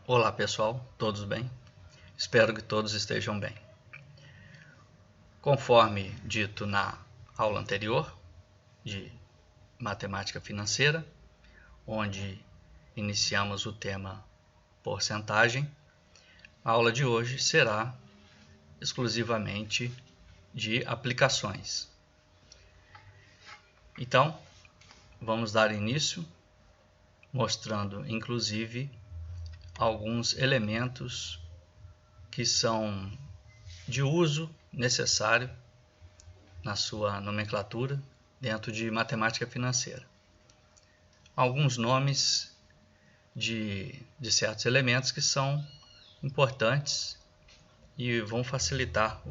Olá pessoal, todos bem? Espero que todos estejam bem. Conforme dito na aula anterior de matemática financeira, onde iniciamos o tema porcentagem, a aula de hoje será exclusivamente de aplicações. Então, vamos dar início mostrando inclusive alguns elementos que são de uso necessário na sua nomenclatura dentro de matemática financeira. Alguns nomes de certos elementos que são importantes e vão facilitar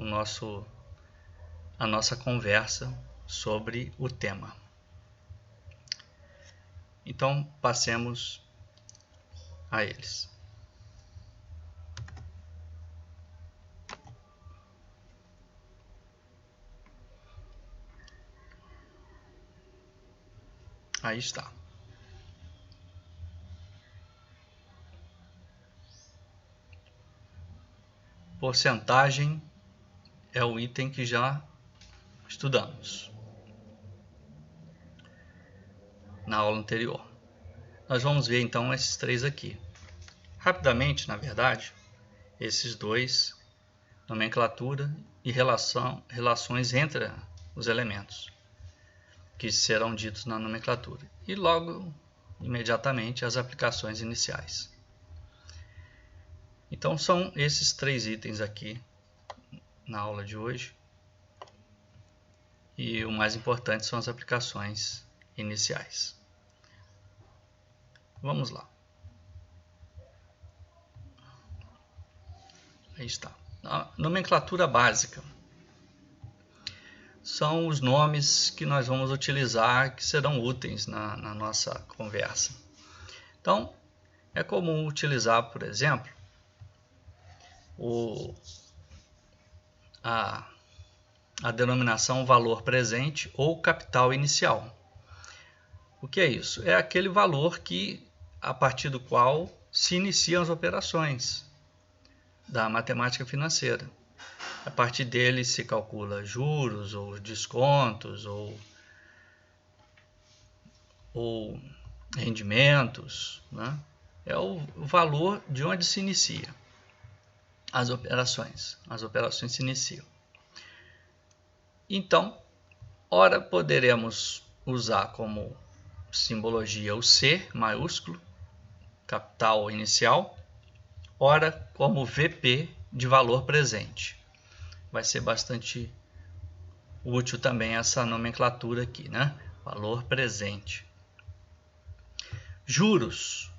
a nossa conversa sobre o tema. Então, passemos a eles. Aí está. Porcentagem é o item que já estudamos na aula anterior. Nós vamos ver então esses três aqui. Rapidamente, na verdade, esses dois, nomenclatura e relações entre os elementos que serão ditos na nomenclatura. E logo, imediatamente, as aplicações iniciais. Então, são esses três itens aqui na aula de hoje. E o mais importante são as aplicações iniciais. Vamos lá. Aí está. A nomenclatura básica são os nomes que nós vamos utilizar que serão úteis na nossa conversa. Então, é comum utilizar, por exemplo, a denominação valor presente ou capital inicial. O que é isso? É aquele valor a partir do qual se iniciam as operações da matemática financeira. A partir dele se calcula juros ou descontos ou rendimentos, né? É o valor de onde se inicia as operações. As operações se iniciam. Então, ora poderemos usar como simbologia o C maiúsculo, capital inicial, ora como VP de valor presente. Vai ser bastante útil também essa nomenclatura aqui, né? Valor presente. Juros.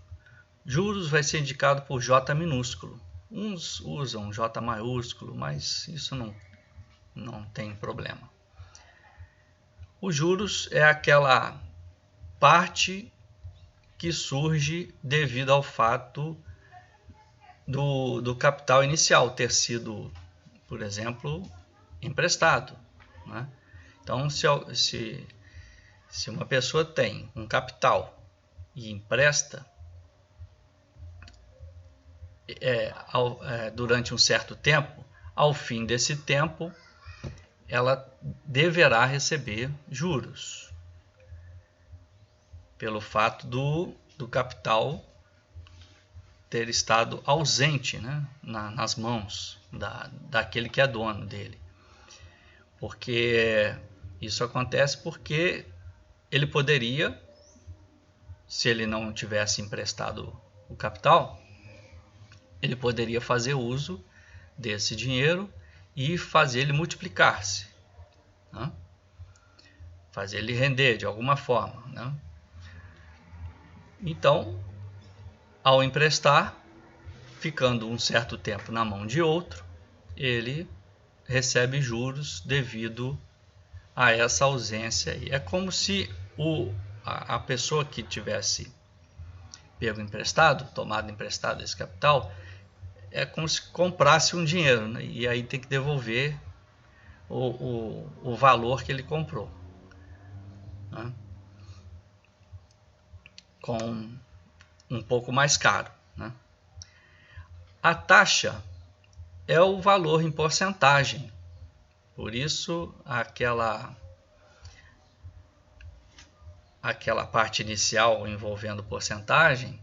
Juros vai ser indicado por J minúsculo. Uns usam J maiúsculo, mas isso não tem problema. Os juros é aquela parte que surge devido ao fato do capital inicial ter sido, por exemplo, emprestado, né? Então, se uma pessoa tem um capital e empresta durante um certo tempo, ao fim desse tempo, ela deverá receber juros pelo fato do capital ter estado ausente, né, nas mãos daquele que é dono dele. Porque isso acontece porque ele poderia, se ele não tivesse emprestado o capital, ele poderia fazer uso desse dinheiro e fazer ele multiplicar-se, né? Fazer ele render de alguma forma, né? Então, ao emprestar, ficando um certo tempo na mão de outro, ele recebe juros devido a essa ausência aí. É como se a pessoa que tivesse pego emprestado, tomado emprestado esse capital, é como se comprasse um dinheiro, né? E aí tem que devolver o valor que ele comprou, né? Com um pouco mais caro, né? A taxa é o valor em porcentagem. Por isso, aquela parte inicial envolvendo porcentagem,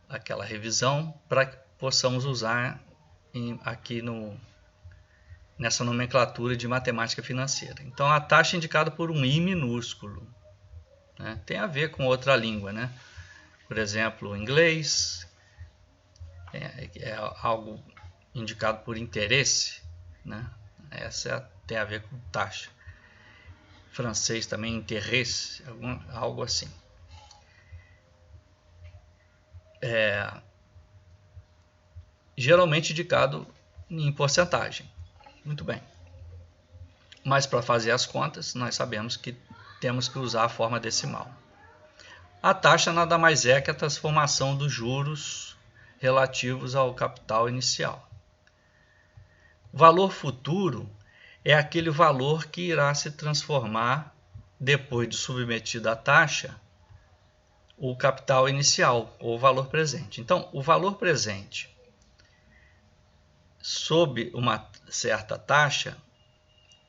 aquela revisão, para que possamos usar aqui nessa nomenclatura de matemática financeira. Então, a taxa é indicada por um I minúsculo, né? Tem a ver com outra língua, né? Por exemplo, inglês é algo indicado por interesse, né? Essa tem a ver com taxa. Francês também, interesse, algo assim. Geralmente indicado em porcentagem. Muito bem. Mas para fazer as contas, nós sabemos que temos que usar a forma decimal. A taxa nada mais é que a transformação dos juros relativos ao capital inicial. O valor futuro é aquele valor que irá se transformar depois de submetido à taxa o capital inicial ou o valor presente. Então, o valor presente sob uma certa taxa,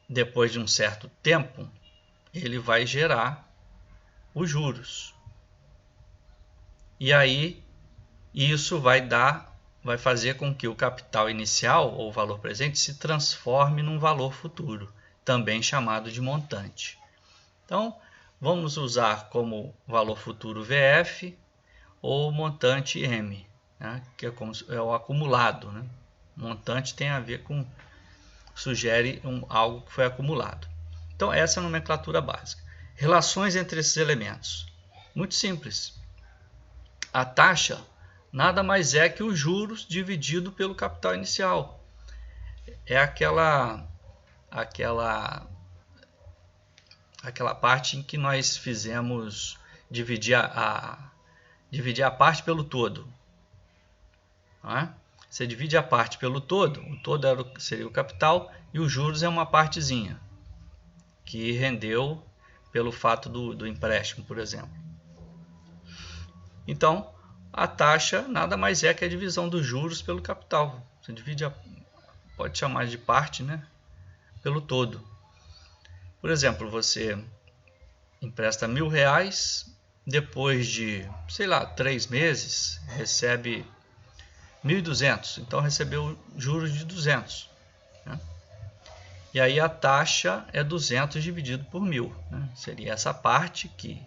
depois de um certo tempo, ele vai gerar os juros. E aí, isso vai fazer com que o capital inicial, ou valor presente, se transforme num valor futuro, também chamado de montante. Então, vamos usar como valor futuro VF ou montante M, né? Que é o acumulado, né? Montante tem a ver com, sugere algo que foi acumulado. Então, essa é a nomenclatura básica. Relações entre esses elementos. Muito simples. A taxa nada mais é que os juros dividido pelo capital inicial. É aquela parte em que nós fizemos dividir a parte pelo todo. Você divide a parte pelo todo, o todo seria o capital e os juros é uma partezinha que rendeu pelo fato do empréstimo, por exemplo. Então, a taxa nada mais é que a divisão dos juros pelo capital. Você divide, pode chamar de parte, né, pelo todo. Por exemplo, você empresta R$1.000, depois de, 3 meses, recebe 1.200. Então, recebeu juros de 200. Né? E aí a taxa é 200 dividido por 1.000. Né? Seria essa parte que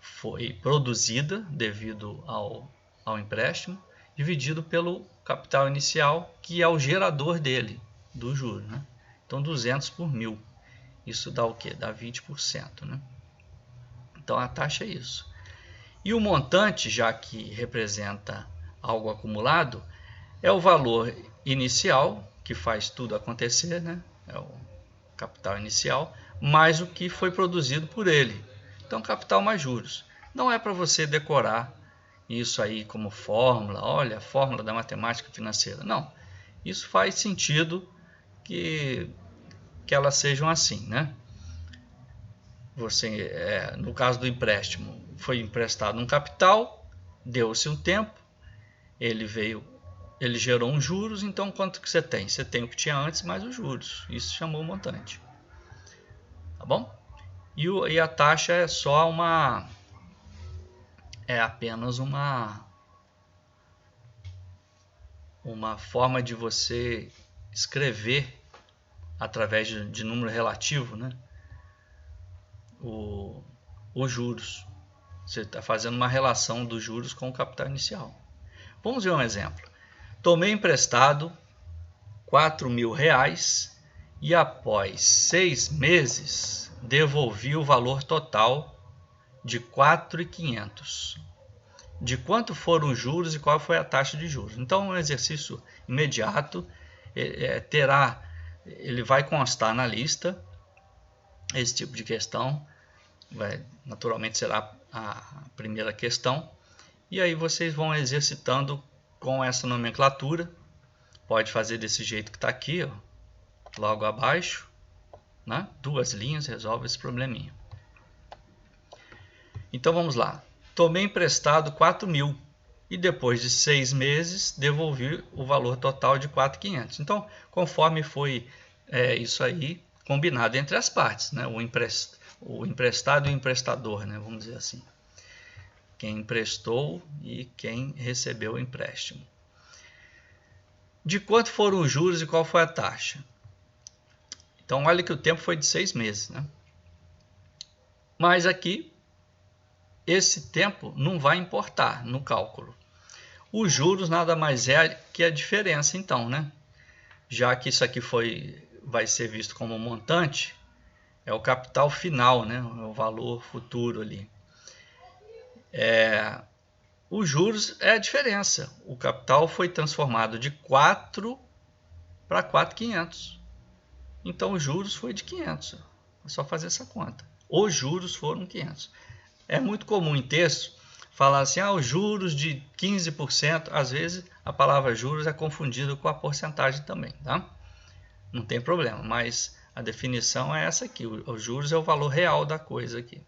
foi produzida devido ao empréstimo, dividido pelo capital inicial, que é o gerador dele, do juro. Né? Então, 200 por 1.000. Isso dá o quê? Dá 20%. Né? Então, a taxa é isso. E o montante, já que representa algo acumulado, é o valor inicial, que faz tudo acontecer, né? É o capital inicial, mais o que foi produzido por ele. Então, capital mais juros. Não é para você decorar isso aí como fórmula, olha, a fórmula da matemática financeira. Não, isso faz sentido que elas sejam assim, né? Você, no caso do empréstimo, foi emprestado um capital, deu-se um tempo, ele gerou uns juros, então quanto que você tem? Você tem o que tinha antes mais os juros. Isso chamou montante. Tá bom? E a taxa é só apenas uma forma de você escrever através de número relativo, né? Os juros. Você está fazendo uma relação dos juros com o capital inicial. Vamos ver um exemplo. Tomei emprestado R$4.000 e após 6 meses devolvi o valor total de R$4.500. De quanto foram os juros e qual foi a taxa de juros? Então, um exercício imediato, ele vai constar na lista esse tipo de questão, naturalmente será a primeira questão, e aí vocês vão exercitando com essa nomenclatura. Pode fazer desse jeito que está aqui, ó, logo abaixo, né? 2 linhas resolve esse probleminha. Então vamos lá. Tomei emprestado 4.000 e depois de 6 meses devolvi o valor total de 4.500. Então, conforme foi isso aí combinado entre as partes, né? O emprestado e o emprestador, né? Vamos dizer assim. Quem emprestou e quem recebeu o empréstimo. De quanto foram os juros e qual foi a taxa? Então, olha que o tempo foi de 6 meses, né? Mas aqui, esse tempo não vai importar no cálculo. Os juros nada mais é que a diferença, então, né? Já que isso aqui vai ser visto como montante, é o capital final, né? É o valor futuro ali. Os juros é a diferença. O capital foi transformado de 4 para 4.500. Então, os juros foi de 500. É só fazer essa conta. Os juros foram 500. É muito comum em texto falar assim, os juros de 15%. Às vezes, a palavra juros é confundida com a porcentagem também, tá? Não tem problema, mas a definição é essa aqui. Os juros é o valor real da coisa aqui,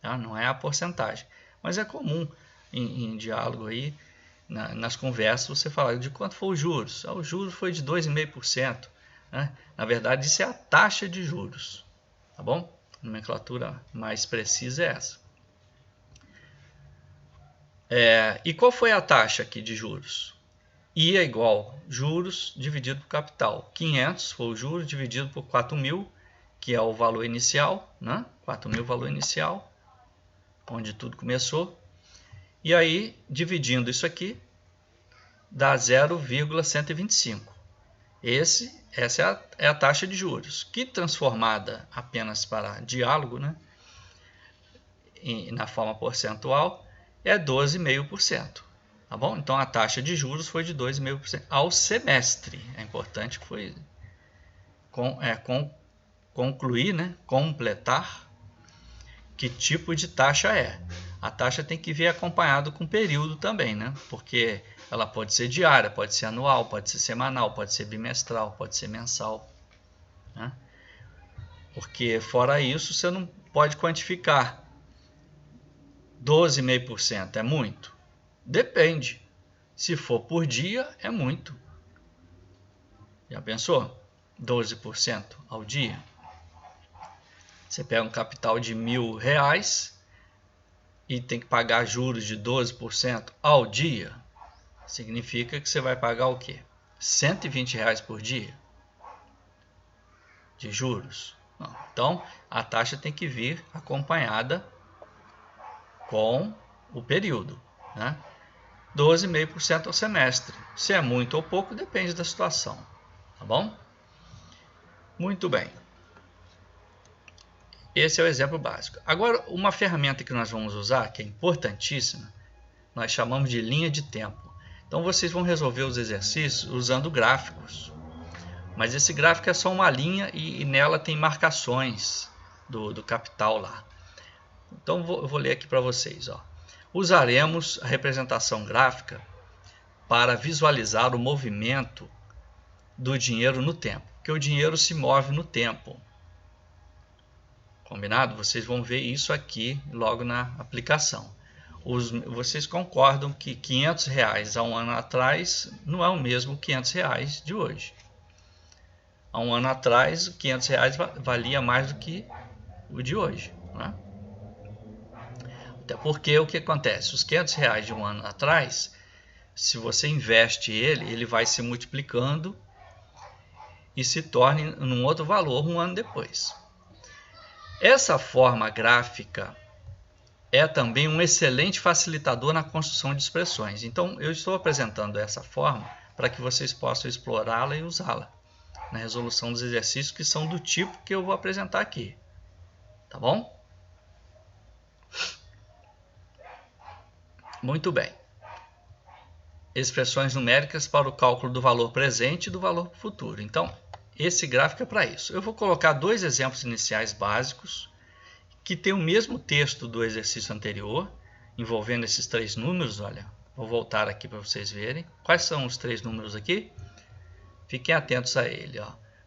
tá? Não é a porcentagem. Mas é comum em diálogo aí, nas conversas, você falar de quanto foi os juros. O juros foi de 2,5%. Né? Na verdade, isso é a taxa de juros, tá bom? A nomenclatura mais precisa é essa. E qual foi a taxa aqui de juros? I é igual juros dividido por capital. 500 foi o juros dividido por 4.000, que é o valor inicial, né? 4.000 valor inicial, onde tudo começou. E aí, dividindo isso aqui, dá 0,125. Essa é a taxa de juros, que transformada apenas para diálogo, né? Na forma percentual, é 12,5%. Tá bom? Então, a taxa de juros foi de 2,5% ao semestre. É importante que foi concluir, né? Completar que tipo de taxa é. A taxa tem que vir acompanhado com período também, né? Porque ela pode ser diária, pode ser anual, pode ser semanal, pode ser bimestral, pode ser mensal, né? Porque fora isso, você não pode quantificar. 12,5% é muito? Depende. Se for por dia, é muito. Já pensou? 12% ao dia. Você pega um capital de R$1.000 e tem que pagar juros de 12% ao dia. Significa que você vai pagar o quê? R$120 por dia de juros. Não. Então, a taxa tem que vir acompanhada com o período, né? 12,5% ao semestre. Se é muito ou pouco, depende da situação. Tá bom? Muito bem. Esse é o exemplo básico. Agora, uma ferramenta que nós vamos usar, que é importantíssima, nós chamamos de linha de tempo. Então, vocês vão resolver os exercícios usando gráficos. Mas esse gráfico é só uma linha e nela tem marcações do capital lá. Então, eu vou ler aqui para vocês. Usaremos a representação gráfica para visualizar o movimento do dinheiro no tempo. Porque o dinheiro se move no tempo. Combinado? Vocês vão ver isso aqui logo na aplicação. Vocês concordam que R$500 há um ano atrás não é o mesmo R$500 de hoje. Há um ano atrás, R$500 valia mais do que o de hoje, né? Até porque o que acontece? Os R$500 de um ano atrás, se você investe ele vai se multiplicando e se torne num outro valor um ano depois. Essa forma gráfica é também um excelente facilitador na construção de expressões. Então, eu estou apresentando essa forma para que vocês possam explorá-la e usá-la na resolução dos exercícios que são do tipo que eu vou apresentar aqui. Tá bom? Muito bem. Expressões numéricas para o cálculo do valor presente e do valor futuro. Então, esse gráfico é para isso. Eu vou colocar dois exemplos iniciais básicos que tem o mesmo texto do exercício anterior, envolvendo esses 3 números. Olha, vou voltar aqui para vocês verem. Quais são os 3 números aqui? Fiquem atentos a ele.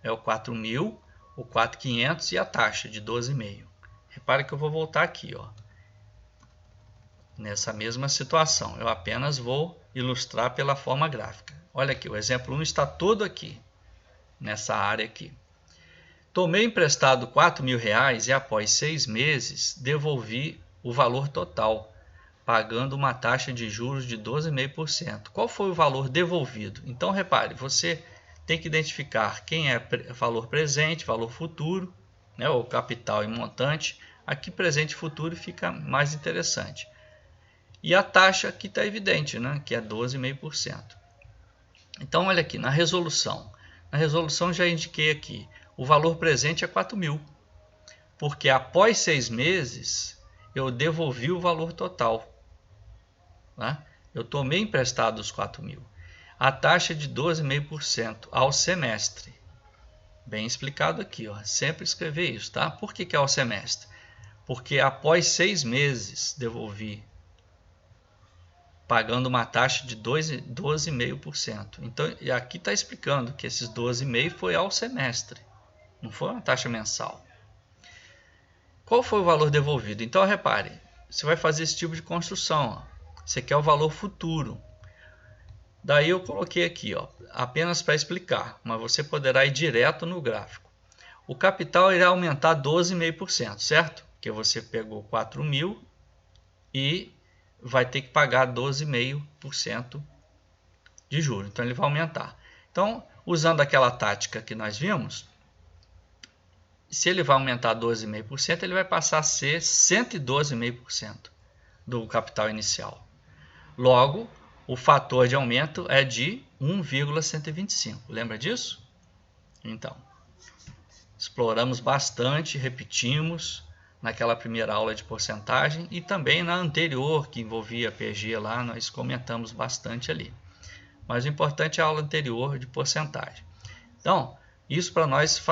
É o 4.000, o 4.500 e a taxa de 12,5. Repare que eu vou voltar aqui. nessa mesma situação. Eu apenas vou ilustrar pela forma gráfica. Olha aqui, o exemplo 1 está todo aqui, nessa área aqui. Tomei emprestado R$4.000 e após 6 meses devolvi o valor total, pagando uma taxa de juros de 12,5%. Qual foi o valor devolvido? Então, repare, você tem que identificar quem é valor presente, valor futuro, né, ou capital e montante. Aqui presente e futuro fica mais interessante. E a taxa aqui está evidente, né, que é 12,5%. Então, olha aqui, na resolução. Na resolução já indiquei aqui, o valor presente é 4.000, porque após 6 meses eu devolvi o valor total. Né? Eu tomei emprestado os 4.000. A taxa de 12,5% ao semestre. Bem explicado aqui, ó. Sempre escrever isso, tá? Por que é ao semestre? Porque após 6 meses devolvi, pagando uma taxa de 12,5%. Então, aqui está explicando que esses 12,5% foi ao semestre, não foi uma taxa mensal. Qual foi o valor devolvido? Então, repare, você vai fazer esse tipo de construção. Ó. Você quer o valor futuro. Daí eu coloquei aqui, ó, apenas para explicar, mas você poderá ir direto no gráfico. O capital irá aumentar 12,5%, certo? Porque você pegou 4.000 e vai ter que pagar 12,5% de juros. Então ele vai aumentar. Então, usando aquela tática que nós vimos, se ele vai aumentar 12,5%, ele vai passar a ser 112,5% do capital inicial. Logo, o fator de aumento é de 1,125. Lembra disso? Então, exploramos bastante, repetimos naquela primeira aula de porcentagem e também na anterior, que envolvia PG lá, nós comentamos bastante ali. Mas o importante é a aula anterior de porcentagem. Então, isso para nós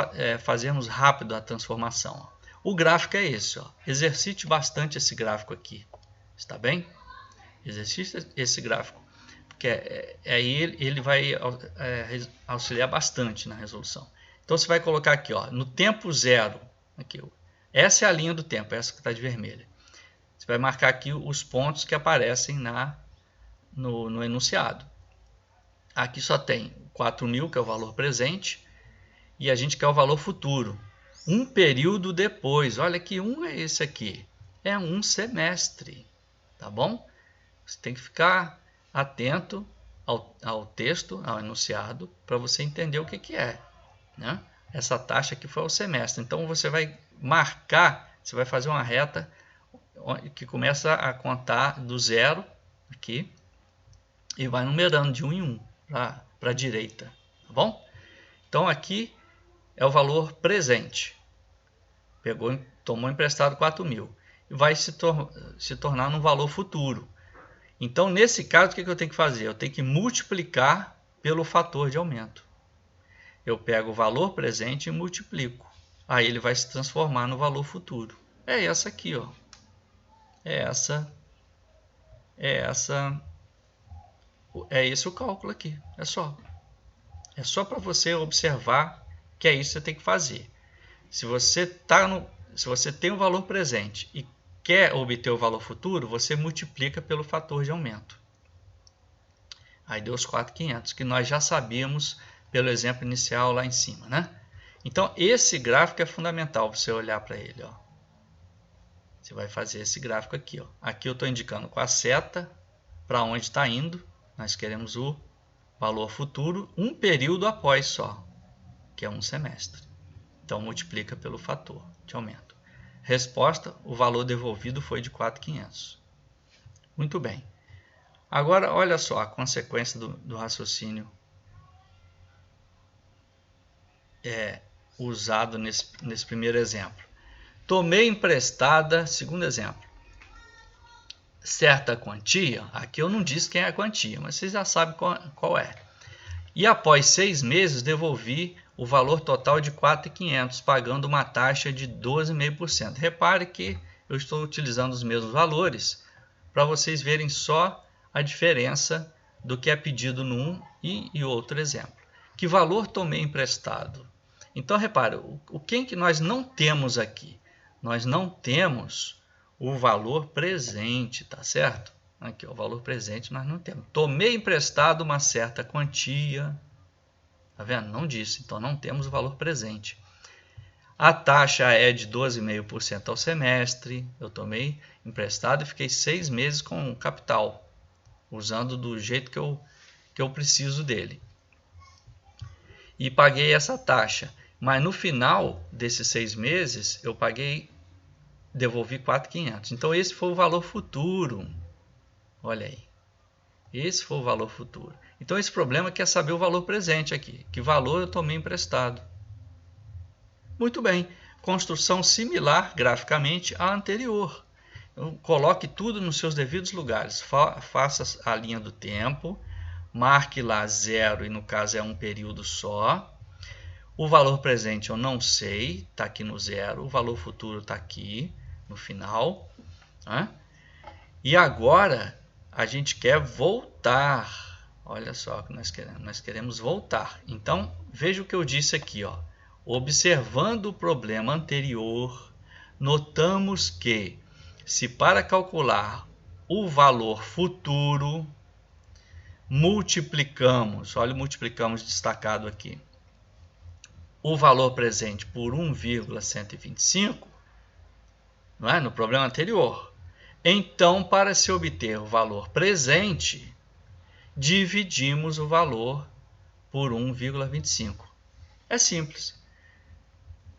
fazermos rápido a transformação. O gráfico é esse. Ó. Exercite bastante esse gráfico aqui. Está bem? Exercite esse gráfico. Porque aí ele vai auxiliar bastante na resolução. Então você vai colocar aqui, ó, no tempo zero. Aqui, essa é a linha do tempo, essa que está de vermelho. Você vai marcar aqui os pontos que aparecem no enunciado. Aqui só tem 4.000, que é o valor presente, e a gente quer o valor futuro. Um período depois, olha que um é esse aqui, é um semestre, tá bom? Você tem que ficar atento ao texto, ao enunciado, para você entender o que é. Né? Essa taxa aqui foi ao semestre, então você vai marcar, você vai fazer uma reta que começa a contar do zero aqui e vai numerando de 1 em 1 para a direita, tá bom? Então aqui é o valor presente, tomou emprestado 4.000 e vai se tornar um valor futuro. Então nesse caso o que eu tenho que fazer? Eu tenho que multiplicar pelo fator de aumento. Eu pego o valor presente e multiplico. Aí ele vai se transformar no valor futuro. É essa aqui, ó. É esse o cálculo aqui. É só para você observar que é isso que você tem que fazer. Se você tem o valor presente e quer obter o valor futuro, você multiplica pelo fator de aumento. Aí deu os 4.500, que nós já sabíamos pelo exemplo inicial lá em cima, né? Então, esse gráfico é fundamental você olhar para ele, ó. Você vai fazer esse gráfico aqui, ó. Aqui eu estou indicando com a seta para onde está indo. Nós queremos o valor futuro um período após só, que é um semestre. Então, multiplica pelo fator de aumento. Resposta, o valor devolvido foi de 4.500. Muito bem. Agora, olha só a consequência do raciocínio usado nesse primeiro exemplo. Tomei emprestada, segundo exemplo, certa quantia. Aqui eu não disse quem é a quantia, mas vocês já sabem qual é. E após 6 meses devolvi o valor total de 4.500, pagando uma taxa de 12,5%. Repare que eu estou utilizando os mesmos valores para vocês verem só a diferença do que é pedido num e outro exemplo. Que valor tomei emprestado? Então, repare, o que nós não temos aqui? Nós não temos o valor presente, tá certo? Aqui, o valor presente nós não temos. Tomei emprestado uma certa quantia, tá vendo? Não disse, então não temos o valor presente. A taxa é de 12,5% ao semestre. Eu tomei emprestado e fiquei 6 meses com capital, usando do jeito que eu preciso dele. E paguei essa taxa. Mas no final desses 6 meses, eu devolvi 4.500. Então esse foi o valor futuro. Olha aí. Esse foi o valor futuro. Então esse problema quer saber o valor presente aqui. Que valor eu tomei emprestado? Muito bem. Construção similar graficamente à anterior. Então, coloque tudo nos seus devidos lugares. Faça a linha do tempo. Marque lá 0 e no caso é um período só. O valor presente eu não sei, está aqui no 0. O valor futuro está aqui no final. Né? E agora a gente quer voltar. Olha só o que nós queremos voltar. Então veja o que eu disse aqui. Ó. Observando o problema anterior, notamos que se para calcular o valor futuro, multiplicamos, olha o multiplicamos destacado aqui, o valor presente por 1,125, não é? No problema anterior. Então, para se obter o valor presente, dividimos o valor por 1,25. É simples.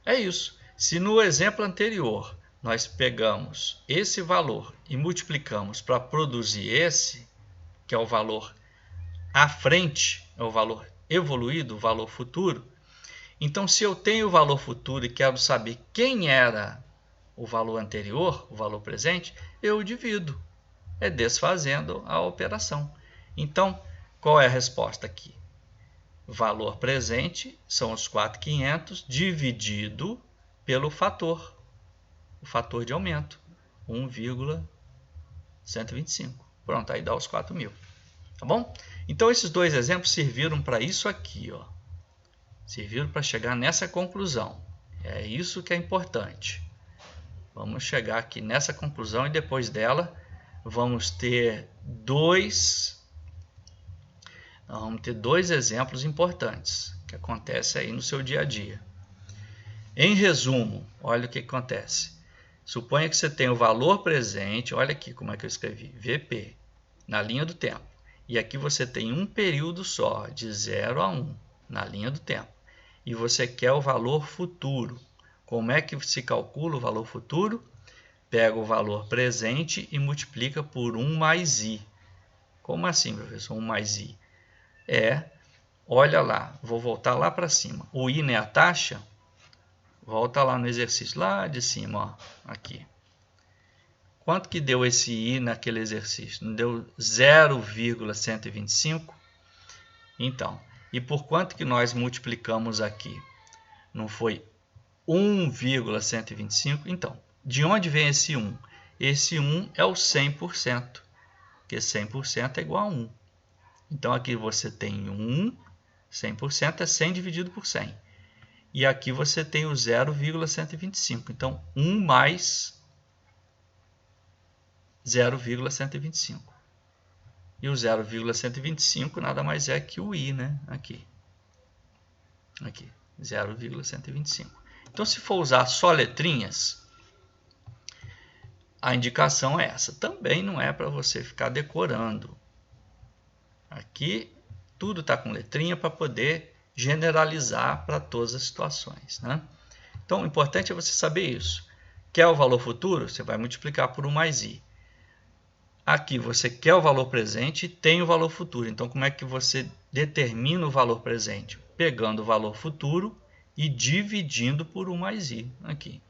É isso. Se no exemplo anterior nós pegamos esse valor e multiplicamos para produzir esse, que é o valor à frente, é o valor evoluído, o valor futuro. Então, se eu tenho o valor futuro e quero saber quem era o valor anterior, o valor presente, eu divido. É desfazendo a operação. Então, qual é a resposta aqui? Valor presente são os 4.500 dividido pelo fator, o fator de aumento, 1,125. Pronto, aí dá os 4.000. Tá bom? Então, esses dois exemplos serviram para isso aqui, ó. Serviram para chegar nessa conclusão. É isso que é importante. Vamos chegar aqui nessa conclusão e depois dela vamos ter dois exemplos importantes que acontecem aí no seu dia a dia. Em resumo, olha o que acontece. Suponha que você tem o valor presente, olha aqui como é que eu escrevi, VP, na linha do tempo. E aqui você tem um período só, de 0 a 1, na linha do tempo. E você quer o valor futuro. Como é que se calcula o valor futuro? Pega o valor presente e multiplica por 1 mais i. Como assim, professor? 1 mais i? Olha lá, vou voltar lá para cima. O i não é a taxa? Volta lá no exercício, lá de cima, ó, aqui. Quanto que deu esse i naquele exercício? Não deu 0,125? Então, e por quanto que nós multiplicamos aqui? Não foi 1,125? Então, de onde vem esse 1? Esse 1 é o 100%, porque 100% é igual a 1. Então, aqui você tem 1, 100% é 100 dividido por 100. E aqui você tem o 0,125. Então, 1 mais 0,125. E o 0,125 nada mais é que o i, né? Aqui, 0,125. Então, se for usar só letrinhas, a indicação é essa. Também não é para você ficar decorando. Aqui, tudo está com letrinha para poder generalizar para todas as situações, né? Então, o importante é você saber isso. Quer o valor futuro? Você vai multiplicar por 1 mais i. Aqui você quer o valor presente e tem o valor futuro. Então, como é que você determina o valor presente? Pegando o valor futuro e dividindo por 1 mais i. Aqui.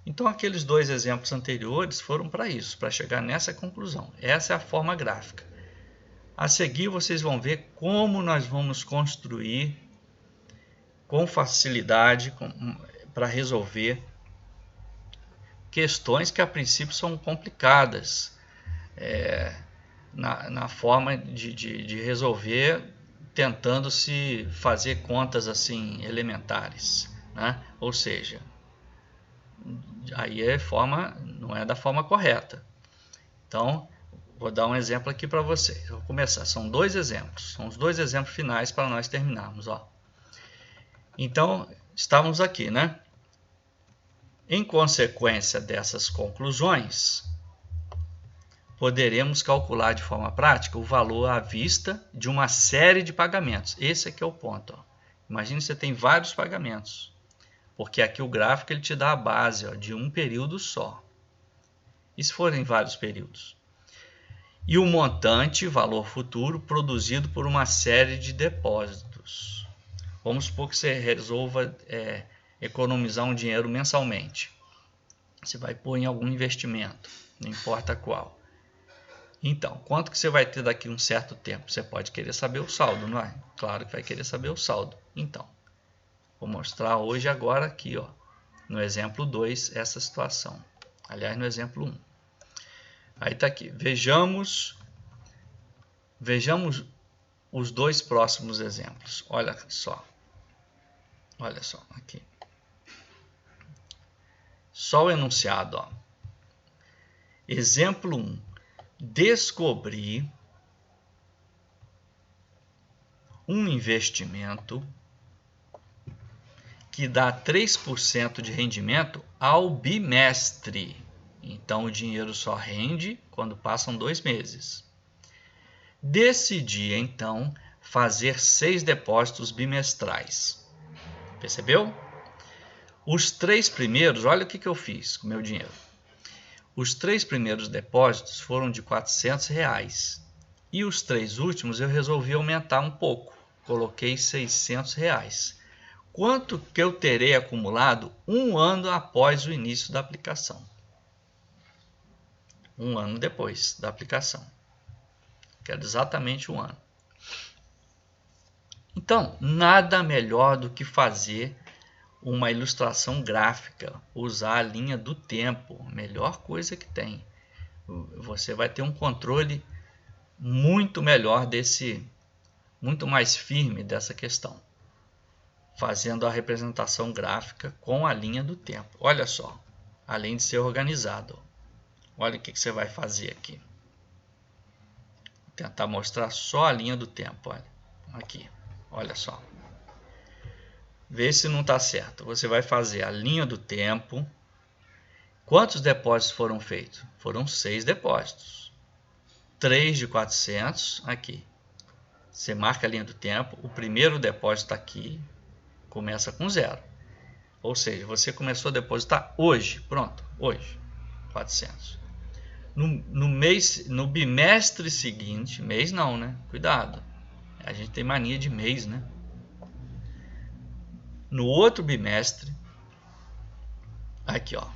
Então, aqueles dois exemplos anteriores foram para isso, para chegar nessa conclusão. Essa é a forma gráfica. A seguir, vocês vão ver como nós vamos construir com facilidade para resolver questões que a princípio são complicadas na forma de resolver, tentando se fazer contas assim elementares, né? Ou seja, aí não é da forma correta. Então, vou dar um exemplo aqui para vocês. Vou começar. São 2 exemplos. São os 2 exemplos finais para nós terminarmos. Ó. Então, estávamos aqui, né? Em consequência dessas conclusões, poderemos calcular de forma prática o valor à vista de uma série de pagamentos. Esse aqui é o ponto. Ó. Imagine que você tem vários pagamentos, porque aqui o gráfico ele te dá a base, ó, de um período só. E se forem vários períodos? E o montante, valor futuro, produzido por uma série de depósitos. Vamos supor que você resolva economizar um dinheiro mensalmente. Você vai pôr em algum investimento, não importa qual. Então, quanto que você vai ter daqui a um certo tempo? Você pode querer saber o saldo, não é? Claro que vai querer saber o saldo. Então, vou mostrar hoje agora aqui, ó, no exemplo 2, essa situação. Aliás, no exemplo 1. Aí está aqui. Vejamos os 2 próximos exemplos. Olha só. Olha só aqui. Só o enunciado. Ó. Exemplo 1. Descobri um investimento que dá 3% de rendimento ao bimestre. Então, o dinheiro só rende quando passam 2 meses. Decidi, então, fazer 6 depósitos bimestrais. Percebeu? Os 3 primeiros, olha o que eu fiz com o meu dinheiro. Os 3 primeiros depósitos foram de R$400. E os 3 últimos eu resolvi aumentar um pouco. Coloquei R$600. Quanto que eu terei acumulado 1 ano após o início da aplicação? 1 ano depois da aplicação. Quero exatamente 1 ano. Então, nada melhor do que fazer uma ilustração gráfica, usar a linha do tempo, melhor coisa que tem. Você vai ter um controle muito melhor muito mais firme dessa questão, fazendo a representação gráfica com a linha do tempo. Olha só, além de ser organizado, olha o que você vai fazer aqui. Vou tentar mostrar só a linha do tempo, olha, aqui, olha só. Vê se não está certo. Você vai fazer a linha do tempo. Quantos depósitos foram feitos? Foram 6 depósitos. 3 de 400 aqui. Você marca a linha do tempo. O primeiro depósito está aqui. Começa com 0. Ou seja, você começou a depositar hoje. Pronto, hoje. 400. No bimestre seguinte, mês não, né? Cuidado. A gente tem mania de mês, né? No outro bimestre, aqui ó,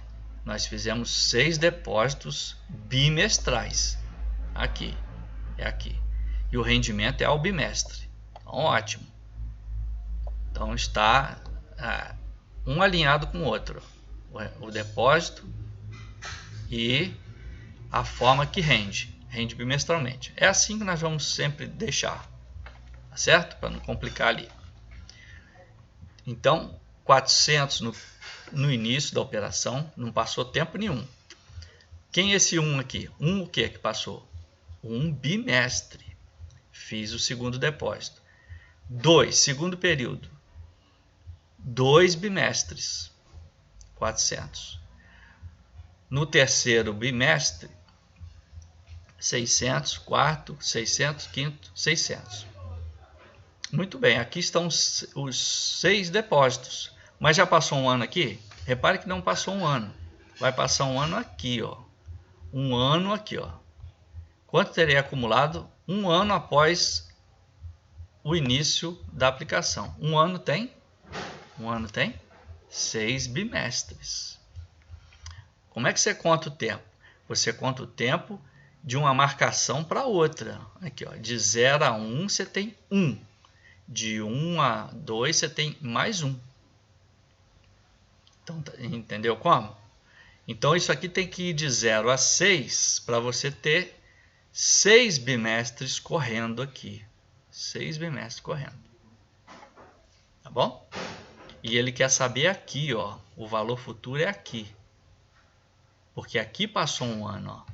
nós fizemos 6 depósitos bimestrais. Aqui, é aqui. E o rendimento é ao bimestre. Então, ótimo. Então está um alinhado com o outro. O depósito e a forma que rende bimestralmente. É assim que nós vamos sempre deixar, tá certo? Para não complicar ali. Então, 400 no início da operação, não passou tempo nenhum. Quem é esse 1 aqui? O que passou? Um bimestre. Fiz o segundo depósito. 2, segundo período. 2 bimestres. 400. No terceiro bimestre, 600. Quarto, 600. Quinto, 600. Muito bem, aqui estão os 6 depósitos. Mas já passou 1 ano aqui? Repare que não passou 1 ano. Vai passar 1 ano aqui, ó. 1 ano aqui, ó. Quanto terei acumulado 1 ano após o início da aplicação? 1 ano tem? 1 ano tem 6 bimestres. Como é que você conta o tempo? Você conta o tempo de uma marcação para outra. Aqui, ó. De 0 a 1 você tem 1. De 1 a 2 você tem mais 1. Então, entendeu como? Então, isso aqui tem que ir de 0 a 6 para você ter 6 bimestres correndo aqui. 6 bimestres correndo. Tá bom? E ele quer saber aqui, ó. O valor futuro é aqui. porque aqui passou um ano, ó.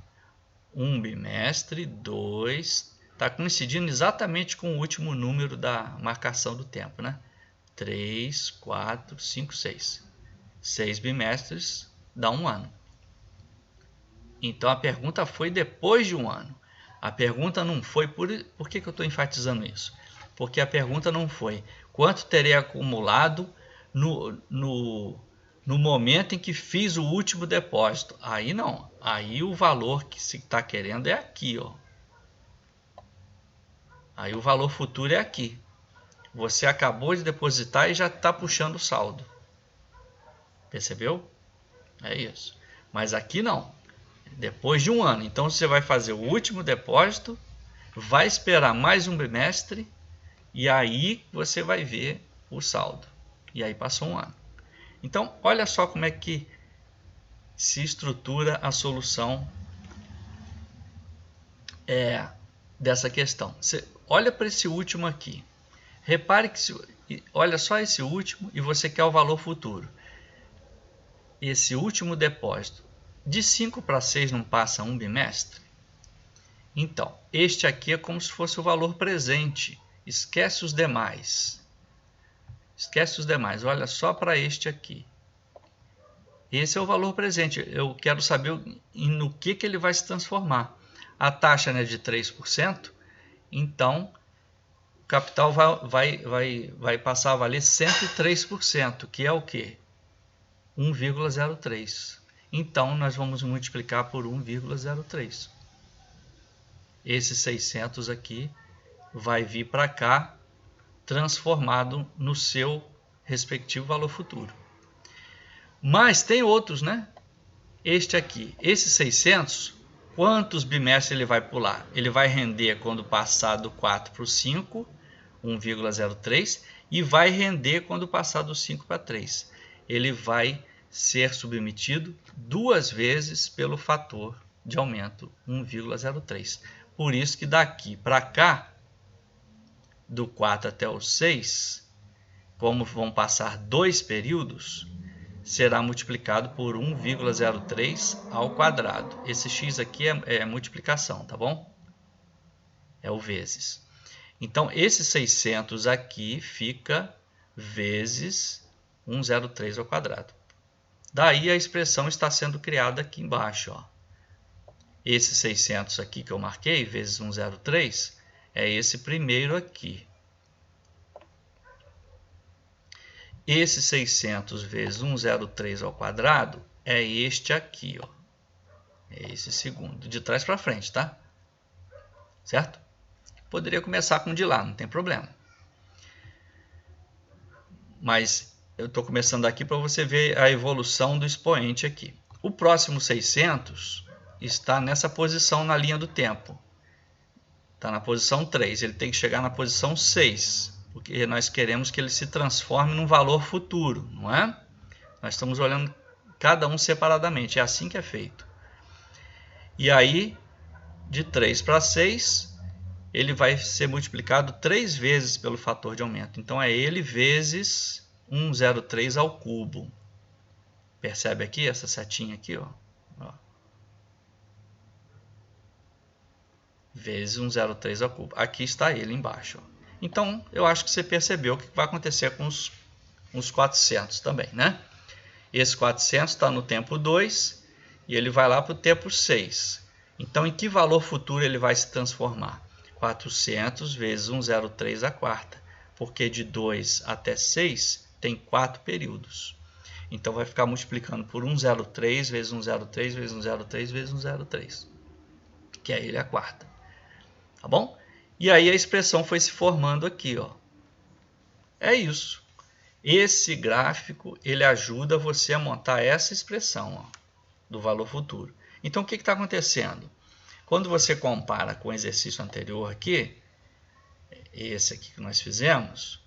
Um bimestre, 2, está coincidindo exatamente com o último número da marcação do tempo, né? 3, 4, 5, 6. 6 bimestres dá um ano. Então a pergunta foi depois de um ano. A pergunta não foi... Por que eu estou enfatizando isso? Porque a pergunta não foi quanto terei acumulado no momento em que fiz o último depósito. Aí não. Aí o valor que se está querendo é aqui, ó. Aí o valor futuro é aqui. Você acabou de depositar e já está puxando o saldo. Percebeu? É isso. Mas aqui não. Depois de um ano. Então você vai fazer o último depósito, vai esperar mais um bimestre e aí você vai ver o saldo. E aí passou um ano. Então olha só como é que se estrutura a solução dessa questão. Você olha para esse último aqui. Repare que olha só esse último e você quer o valor futuro. Esse último depósito. De 5 para 6 não passa um bimestre? Então, este aqui é como se fosse o valor presente. Esquece os demais. Esquece os demais. Olha só para este aqui. Esse é o valor presente. Eu quero saber no que ele vai se transformar. A taxa é de 3%, então o capital vai passar a valer 103%, que é o quê? 1,03. Então, nós vamos multiplicar por 1,03. Esse 600 aqui vai vir para cá, transformado no seu respectivo valor futuro. Mas tem outros, né? Este aqui, esse 600, quantos bimestres ele vai pular? Ele vai render quando passar do 4 para o 5, 1,03, e vai render quando passar do 5 para 3. Ele vai ser submetido 2 vezes pelo fator de aumento 1,03. Por isso que daqui para cá, do 4 até o 6, como vão passar 2 períodos, será multiplicado por 1,03 ao quadrado. Esse x aqui é multiplicação, tá bom? É o vezes. Então, esse 600 aqui fica vezes 1,03 ao quadrado. Daí a expressão está sendo criada aqui embaixo, ó. Esse 600 aqui que eu marquei, vezes 1,03, é esse primeiro aqui. Esse 600 vezes 1,03 ao quadrado é este aqui, ó. É esse segundo, de trás para frente, tá? Certo? Poderia começar com de lá, não tem problema. Mas eu estou começando aqui para você ver a evolução do expoente aqui. O próximo 600 está nessa posição na linha do tempo. Está na posição 3, ele tem que chegar na posição 6, porque nós queremos que ele se transforme num valor futuro, não é? Nós estamos olhando cada um separadamente, é assim que é feito. E aí, de 3 para 6, ele vai ser multiplicado 3 vezes pelo fator de aumento. Então, é ele vezes 1,03 ao cubo. Percebe aqui, essa setinha aqui, ó. Vezes 1,03 ao cubo. Aqui está ele embaixo. Ó. Então, eu acho que você percebeu o que vai acontecer com os 400 também, né? Esse 400 está no tempo 2 e ele vai lá para o tempo 6. Então, em que valor futuro ele vai se transformar? 400 vezes 1,03 à quarta, porque de 2 até 6 tem 4 períodos. Então, vai ficar multiplicando por 1,03 vezes 1,03 vezes 1,03 vezes 1,03, que é ele a quarta. Tá bom? E aí a expressão foi se formando aqui, ó. É isso. Esse gráfico, ele ajuda você a montar essa expressão, ó, do valor futuro. Então, o que está acontecendo? Quando você compara com o exercício anterior aqui, esse aqui que nós fizemos,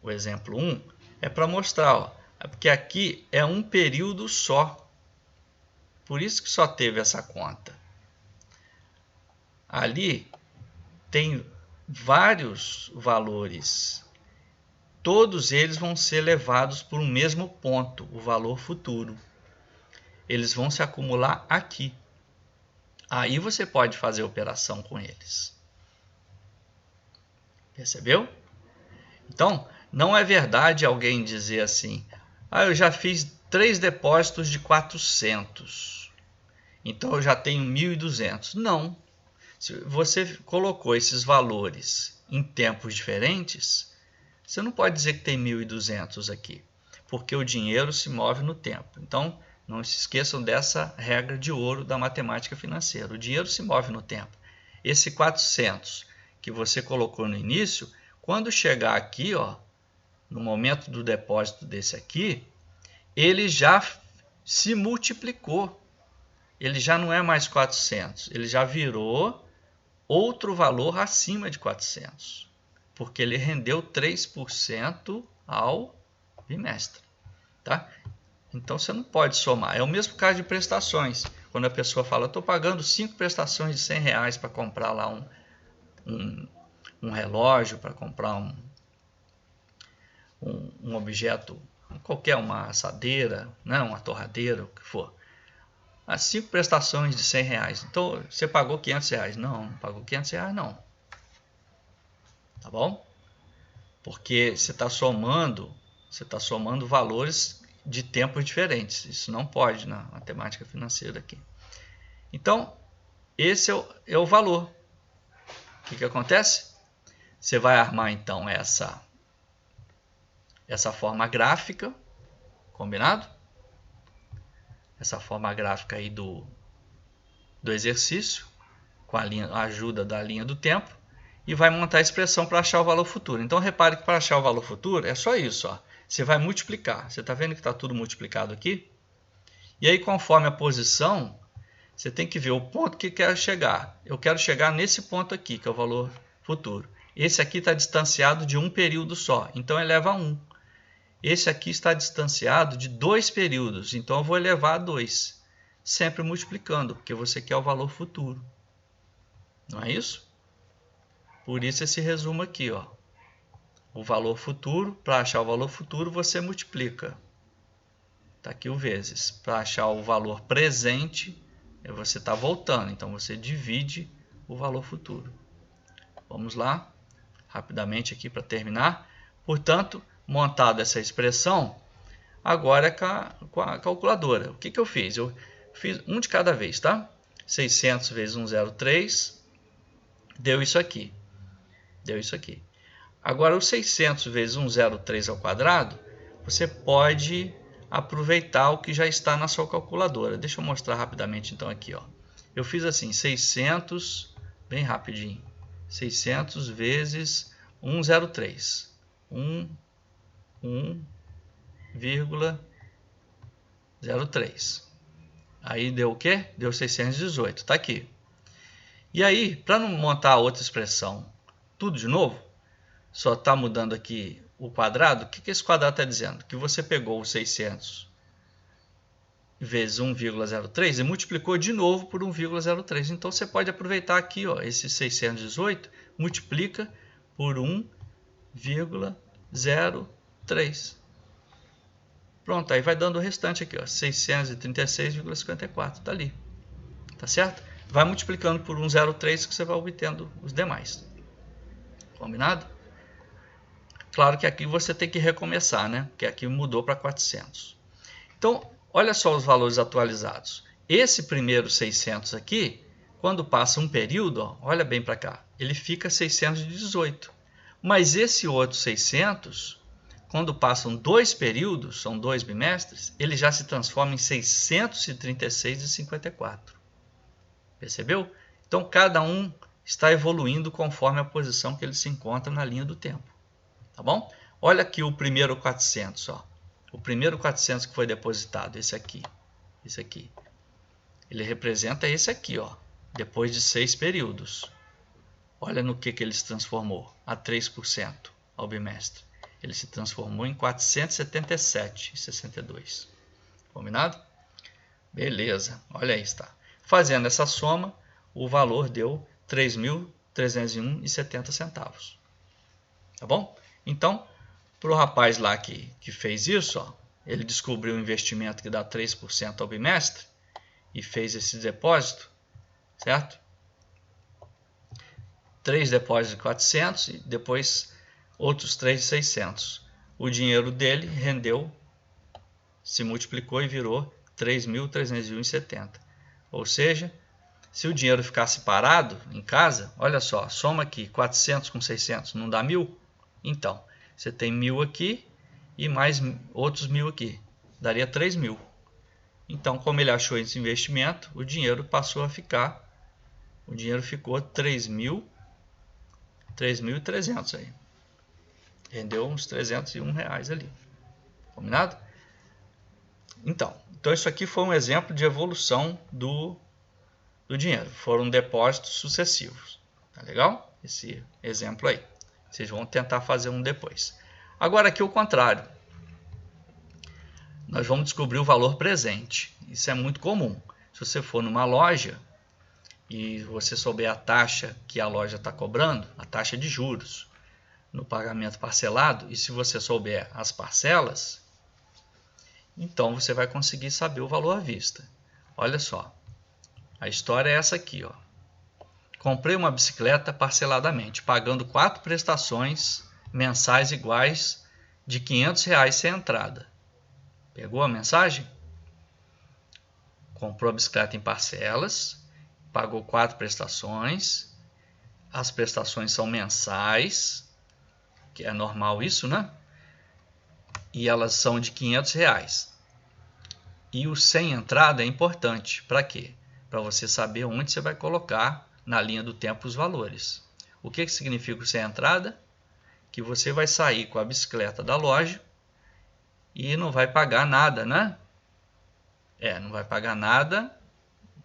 o exemplo 1, é para mostrar, ó, porque aqui é um período só. Por isso que só teve essa conta. Ali tem vários valores. Todos eles vão ser levados por um mesmo ponto, o valor futuro. eles vão se acumular aqui. Aí você pode fazer operação com eles. Percebeu? Então, não é verdade alguém dizer assim, eu já fiz 3 depósitos de 400, então eu já tenho 1.200. Não. Se você colocou esses valores em tempos diferentes, você não pode dizer que tem 1.200 aqui, porque o dinheiro se move no tempo. Então, não se esqueçam dessa regra de ouro da matemática financeira. O dinheiro se move no tempo. Esse 400 que você colocou no início, quando chegar aqui, no momento do depósito desse aqui, ele já se multiplicou. Ele já não é mais 400, ele já virou outro valor acima de 400, porque ele rendeu 3% ao bimestre. Tá? Então você não pode somar. É o mesmo caso de prestações. Quando a pessoa fala, estou pagando 5 prestações de R$100 para comprar lá um relógio, para comprar um objeto, qualquer, uma assadeira, né, uma torradeira, o que for. As 5 prestações de R$100. Então você pagou R$500. Não pagou R$500 não. Tá bom? Porque você está somando valores de tempos diferentes. Isso não pode na matemática financeira aqui. Então, esse é o valor. O que acontece? Você vai armar então essa forma gráfica, combinado? Essa forma gráfica aí do exercício, com a ajuda da linha do tempo, e vai montar a expressão para achar o valor futuro. Então, repare que para achar o valor futuro é só isso. Você vai multiplicar. Você está vendo que está tudo multiplicado aqui? E aí, conforme a posição, você tem que ver o ponto que quer chegar. Eu quero chegar nesse ponto aqui, que é o valor futuro. Esse aqui está distanciado de um período só, então eleva a 1. Esse aqui está distanciado de 2 períodos, então eu vou elevar a 2. Sempre multiplicando, porque você quer o valor futuro. Não é isso? Por isso esse resumo aqui. O valor futuro, para achar o valor futuro, você multiplica. Está aqui o vezes. Para achar o valor presente, você está voltando, então você divide o valor futuro. Vamos lá, rapidamente aqui para terminar. Portanto, montada essa expressão, agora é com a calculadora. O que eu fiz? Eu fiz um de cada vez, tá? 600 vezes 103 deu isso aqui. Deu isso aqui. Agora, o 600 vezes 103 ao quadrado, você pode aproveitar o que já está na sua calculadora. Deixa eu mostrar rapidamente então aqui. Eu fiz assim, 600, bem rapidinho. 600 vezes 103. 1,03. Aí deu o quê? Deu 618. Está aqui. E aí, para não montar a outra expressão tudo de novo, só está mudando aqui o quadrado. O que esse quadrado está dizendo? Que você pegou o 600 vezes 1,03 e multiplicou de novo por 1,03. Então, você pode aproveitar aqui, esse 618, multiplica por 1,03. Pronto, aí vai dando o restante aqui, 636,54, está ali. Tá certo? Vai multiplicando por 1,03 que você vai obtendo os demais. Combinado? Claro que aqui você tem que recomeçar, né? Porque aqui mudou para 400. Então, olha só os valores atualizados. Esse primeiro 600 aqui, quando passa um período, olha bem para cá, ele fica 618. Mas esse outro 600, quando passam 2 períodos, são 2 bimestres, ele já se transforma em 636,54. Percebeu? Então, cada um está evoluindo conforme a posição que ele se encontra na linha do tempo. Tá bom? Olha aqui o primeiro 400, O primeiro 400 que foi depositado, esse aqui. Esse aqui. Ele representa esse aqui, depois de 6 períodos. Olha no que ele se transformou, a 3% ao bimestre. Ele se transformou em 477,62. Combinado? Beleza, olha aí, está. Fazendo essa soma, o valor deu 3.301,70 centavos. Tá bom? Então, para o rapaz lá que fez isso, ele descobriu um investimento que dá 3% ao bimestre e fez esse depósito, certo? 3 depósitos de 400 e depois outros 3 de 600. O dinheiro dele rendeu, se multiplicou e virou 3.301,70. Ou seja, se o dinheiro ficasse parado em casa, olha só, soma aqui 400 com 600, não dá 1.000? Então, você tem 1.000 aqui e mais outros 1.000 aqui, daria 3.000. Então, como ele achou esse investimento, o dinheiro passou a ficar, o dinheiro ficou 3.300 aí. Rendeu uns R$301 ali. Combinado? Então isso aqui foi um exemplo de evolução do dinheiro. Foram depósitos sucessivos. Tá legal? Esse exemplo aí. Vocês vão tentar fazer um depois. Agora aqui o contrário. Nós vamos descobrir o valor presente. Isso é muito comum. Se você for numa loja e você souber a taxa que a loja está cobrando, a taxa de juros no pagamento parcelado, e se você souber as parcelas, então você vai conseguir saber o valor à vista. Olha só, a história é essa aqui, ó. Comprei uma bicicleta parceladamente, pagando 4 prestações mensais iguais de R$500 sem entrada. Pegou a mensagem? Comprou a bicicleta em parcelas, pagou 4 prestações, as prestações são mensais, que é normal isso, né? E elas são de R$500. E o sem entrada é importante. Para quê? Para você saber onde você vai colocar na linha do tempo os valores. O que significa o sem entrada? Que você vai sair com a bicicleta da loja e não vai pagar nada, né? Não vai pagar nada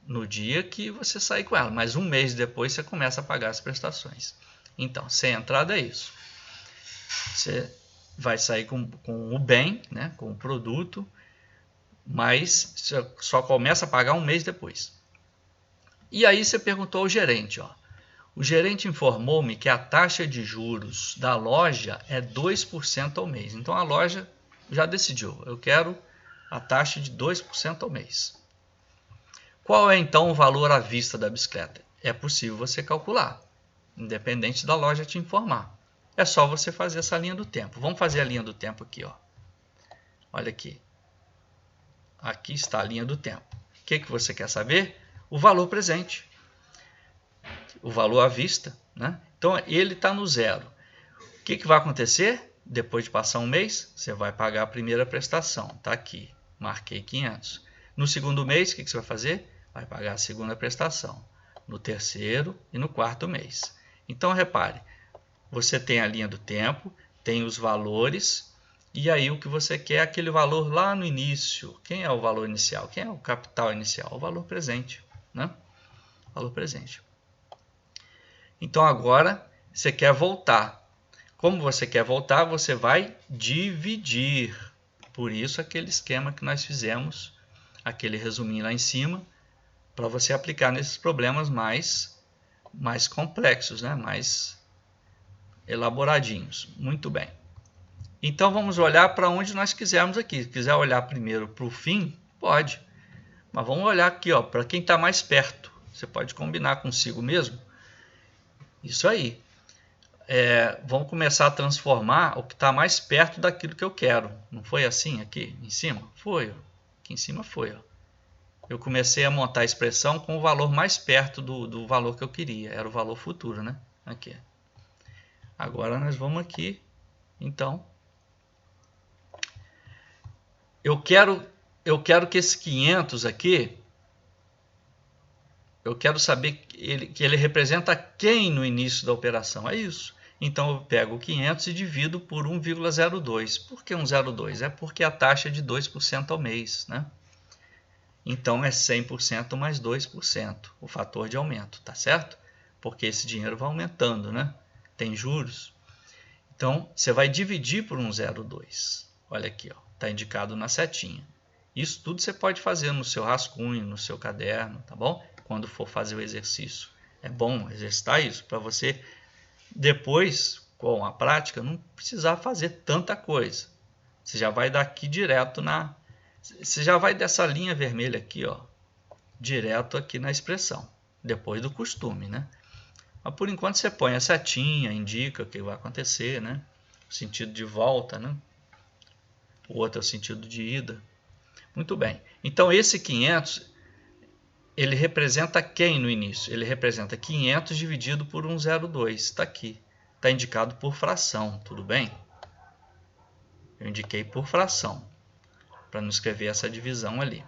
no dia que você sair com ela, mas um mês depois você começa a pagar as prestações. Então, sem entrada é isso. Você vai sair com o bem, né, com o produto, mas só começa a pagar um mês depois. E aí você perguntou ao gerente, ó. O gerente informou-me que a taxa de juros da loja é 2% ao mês. Então a loja já decidiu, eu quero a taxa de 2% ao mês. Qual é então o valor à vista da bicicleta? É possível você calcular, independente da loja te informar. É só você fazer essa linha do tempo. Vamos fazer a linha do tempo aqui, ó. Olha aqui. Aqui está a linha do tempo. O que você quer saber? O valor presente. O valor à vista, né? Então, ele está no zero. O que vai acontecer? Depois de passar um mês, você vai pagar a primeira prestação. Está aqui. Marquei 500. No segundo mês, o que você vai fazer? Vai pagar a segunda prestação. No terceiro e no quarto mês. Então, repare. Você tem a linha do tempo, tem os valores, e aí o que você quer é aquele valor lá no início. Quem é o valor inicial? Quem é o capital inicial? O valor presente, né? Valor presente. Então agora você quer voltar. Como você quer voltar, você vai dividir. Por isso aquele esquema que nós fizemos, aquele resuminho lá em cima, para você aplicar nesses problemas mais complexos, né? Mais elaboradinhos. Muito bem. Então vamos olhar para onde nós quisermos aqui. Se quiser olhar primeiro para o fim, pode. Mas vamos olhar aqui, ó, para quem está mais perto. Você pode combinar consigo mesmo. Isso aí. Vamos começar a transformar o que está mais perto daquilo que eu quero. Não foi assim aqui em cima? Foi. Ó. Aqui em cima foi. Ó. Eu comecei a montar a expressão com o valor mais perto do valor que eu queria. Era o valor futuro, né? Aqui. Agora nós vamos aqui, então, eu quero que esse 500 aqui, eu quero saber que ele representa quem no início da operação, é isso. Então eu pego o 500 e divido por 1,02. Por que 1,02? É porque a taxa é de 2% ao mês, né? Então é 100% mais 2%, o fator de aumento, tá certo? Porque esse dinheiro vai aumentando, né? Tem juros. Então, você vai dividir por 1,02. Olha aqui, está indicado na setinha. Isso tudo você pode fazer no seu rascunho, no seu caderno, tá bom? Quando for fazer o exercício. É bom exercitar isso, para você depois, com a prática, não precisar fazer tanta coisa. Você já vai daqui direto você já vai dessa linha vermelha aqui, ó, direto aqui na expressão, depois do costume, né? Mas por enquanto você põe a setinha, indica o que vai acontecer, né? O sentido de volta, né? O outro é o sentido de ida. Muito bem. Então esse 500, ele representa quem no início? Ele representa 500 dividido por 102. Está aqui. Está indicado por fração, tudo bem? Eu indiquei por fração, para não escrever essa divisão ali.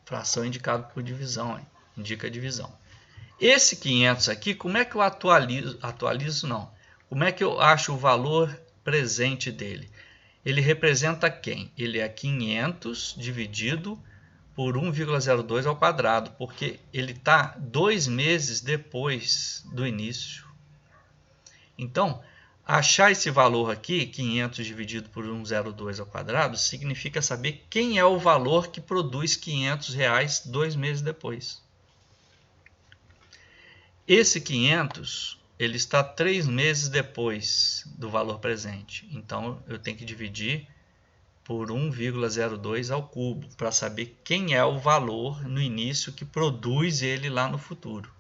Fração indicado por divisão, hein? Indica a divisão. Esse 500 aqui, como é que eu atualizo não? Como é que eu acho o valor presente dele? Ele representa quem? Ele é 500 dividido por 1,02 ao quadrado, porque ele está 2 meses depois do início. Então, achar esse valor aqui, 500 dividido por 1,02 ao quadrado, significa saber quem é o valor que produz R$500 2 meses depois. Esse 500, ele está 3 meses depois do valor presente. Então, eu tenho que dividir por 1,02 ao cubo para saber quem é o valor no início que produz ele lá no futuro.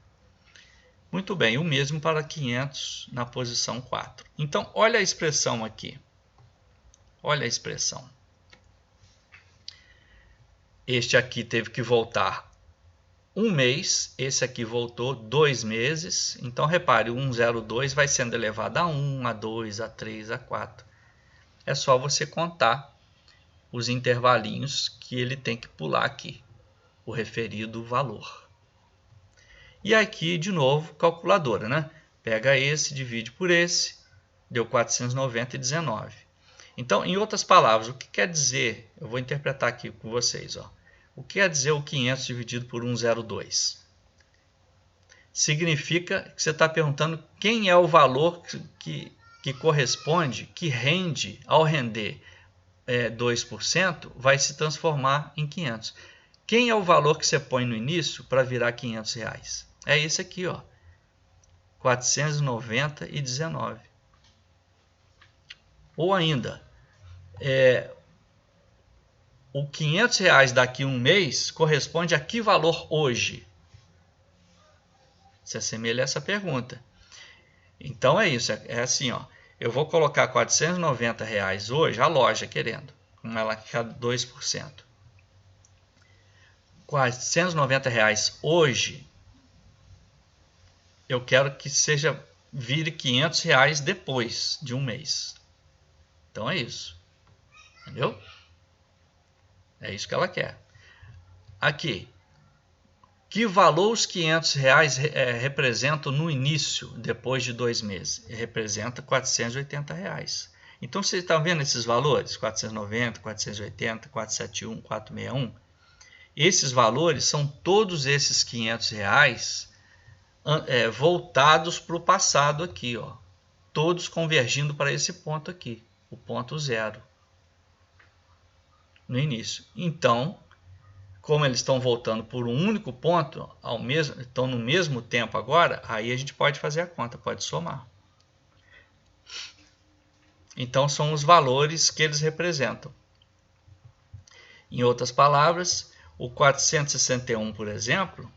Muito bem, o mesmo para 500 na posição 4. Então, olha a expressão aqui. Olha a expressão. Este aqui teve que voltar 1 mês, esse aqui voltou 2 meses. Então, repare, o 102 vai sendo elevado a 1, a 2, a 3, a 4. É só você contar os intervalinhos que ele tem que pular aqui, o referido valor. E aqui, de novo, calculadora, né? Pega esse, divide por esse, deu 490,19. Então, em outras palavras, o que quer dizer? Eu vou interpretar aqui com vocês, ó. O que quer dizer o 500 dividido por 102? Significa que você está perguntando quem é o valor que corresponde, que rende, ao render 2%, vai se transformar em 500. Quem é o valor que você põe no início para virar R$500? É esse aqui, ó, 490,19. Ou ainda, o R$500 daqui a um mês corresponde a que valor hoje? Se assemelha a essa pergunta. Então é isso, é assim, ó. Eu vou colocar R$490 hoje, a loja querendo, como ela quer 2%. R$490 hoje, eu quero que vire R$500 depois de um mês. Então é isso. Entendeu? É isso que ela quer. Aqui, que valor os R$500 representam no início, depois de 2 meses? Representa R$480. Então, vocês estão vendo esses valores? 490, 480, 471, 461. Esses valores são todos esses R$500 voltados para o passado aqui, ó. Todos convergindo para esse ponto aqui, o ponto 0. No início. Então, como eles estão voltando por um único ponto, estão no mesmo tempo agora, aí a gente pode fazer a conta, pode somar. Então, são os valores que eles representam. Em outras palavras, o 461, por exemplo,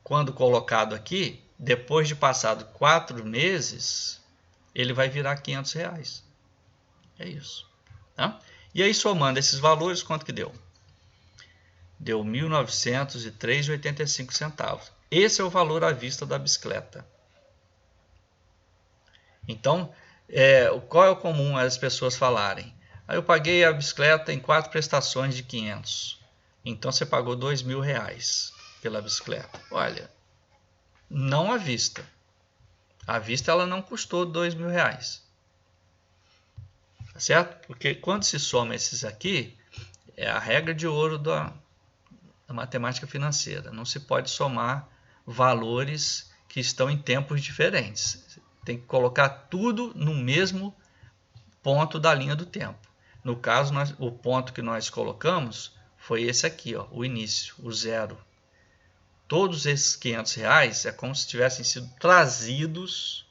quando colocado aqui, depois de passado 4 meses, ele vai virar R$500. É isso. Tá? E aí, somando esses valores, quanto que deu? Deu R$ 1.903,85. Esse é o valor à vista da bicicleta. Então, qual é o comum as pessoas falarem? Eu paguei a bicicleta em 4 prestações de 500. Então, você pagou R$2.000 pela bicicleta. Olha, não à vista. À vista, ela não custou R$2.000. Tá certo? Porque quando se soma esses aqui, é a regra de ouro da matemática financeira. Não se pode somar valores que estão em tempos diferentes. Tem que colocar tudo no mesmo ponto da linha do tempo. No caso, o ponto que nós colocamos foi esse aqui, ó, o início, o 0. Todos esses R$500 é como se tivessem sido trazidos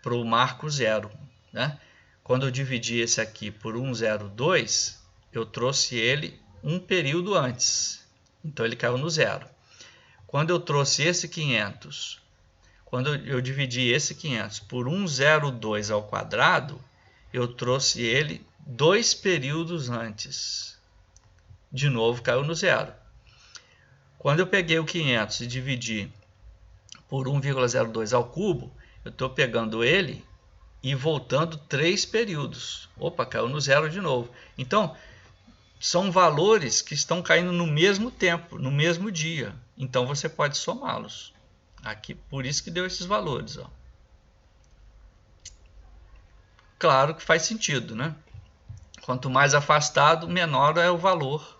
para o marco 0. né? Quando eu dividi esse aqui por 102, eu trouxe ele um período antes. Então ele caiu no zero. Quando eu trouxe esse 500, quando eu dividi esse 500 por 102 ao quadrado, eu trouxe ele 2 períodos antes. De novo caiu no zero. Quando eu peguei o 500 e dividi por 1,02 ao cubo, eu estou pegando ele e voltando 3 períodos. Opa, caiu no zero de novo. Então, são valores que estão caindo no mesmo tempo, no mesmo dia. Então, você pode somá-los. Aqui, por isso que deu esses valores. Ó. Claro que faz sentido, né? Quanto mais afastado, menor é o valor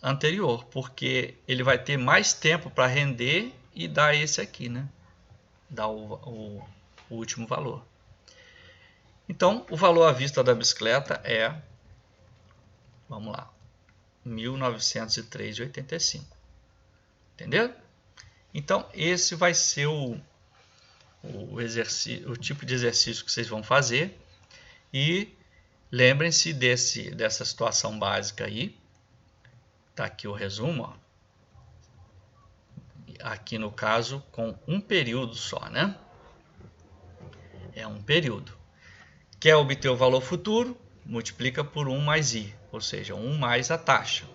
anterior, porque ele vai ter mais tempo para render e dar esse aqui, né? Dar o último valor. Então, o valor à vista da bicicleta é, vamos lá, 1903,85. Entendeu? Então, esse vai ser o tipo de exercício que vocês vão fazer. E lembrem-se dessa situação básica aí. Tá aqui o resumo, ó. Aqui no caso com um período só, né? É um período. Quer obter o valor futuro? Multiplica por 1 mais i, ou seja, 1 mais a taxa.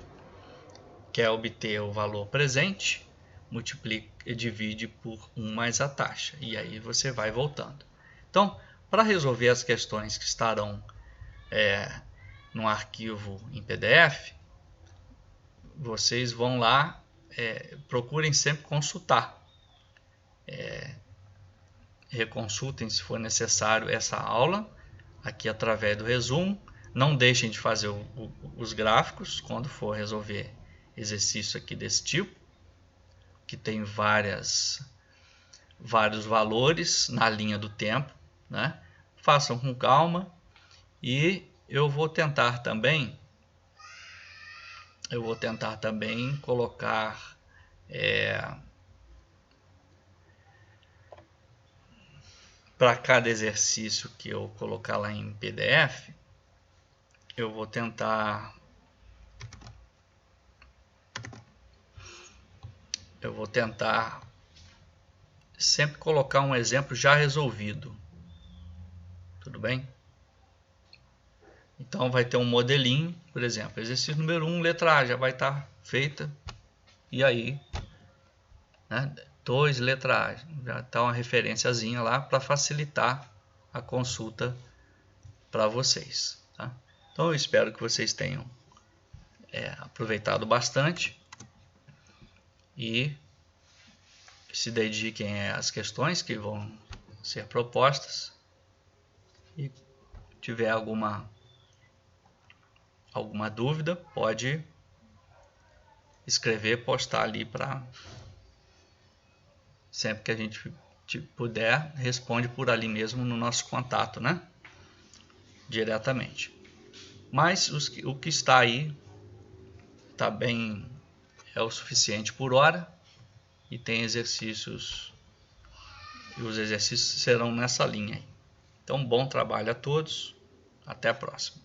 Quer obter o valor presente? Multiplica e divide por 1 mais a taxa. E aí você vai voltando. Então, para resolver as questões que estarão no arquivo em PDF, vocês vão lá, procurem sempre consultar. Reconsultem, se for necessário, essa aula aqui através do resumo. Não deixem de fazer os gráficos quando for resolver exercício aqui desse tipo, que tem vários valores na linha do tempo, né? Façam com calma e eu vou tentar também colocar para cada exercício que eu colocar lá em PDF, eu vou tentar sempre colocar um exemplo já resolvido. Tudo bem? Então vai ter um modelinho, por exemplo, exercício número 1, letra A, já vai estar feita. E aí, né, 2, letra A, já está uma referenciazinha lá para facilitar a consulta para vocês. Tá? Então eu espero que vocês tenham aproveitado bastante e se dediquem às questões que vão ser propostas. E tiver alguma dúvida, pode escrever, postar ali para sempre que a gente puder, responde por ali mesmo no nosso contato, né? Diretamente. Mas o que está aí está bem, é o suficiente por hora e tem exercícios, e os exercícios serão nessa linha aí. Então, bom trabalho a todos, até a próxima.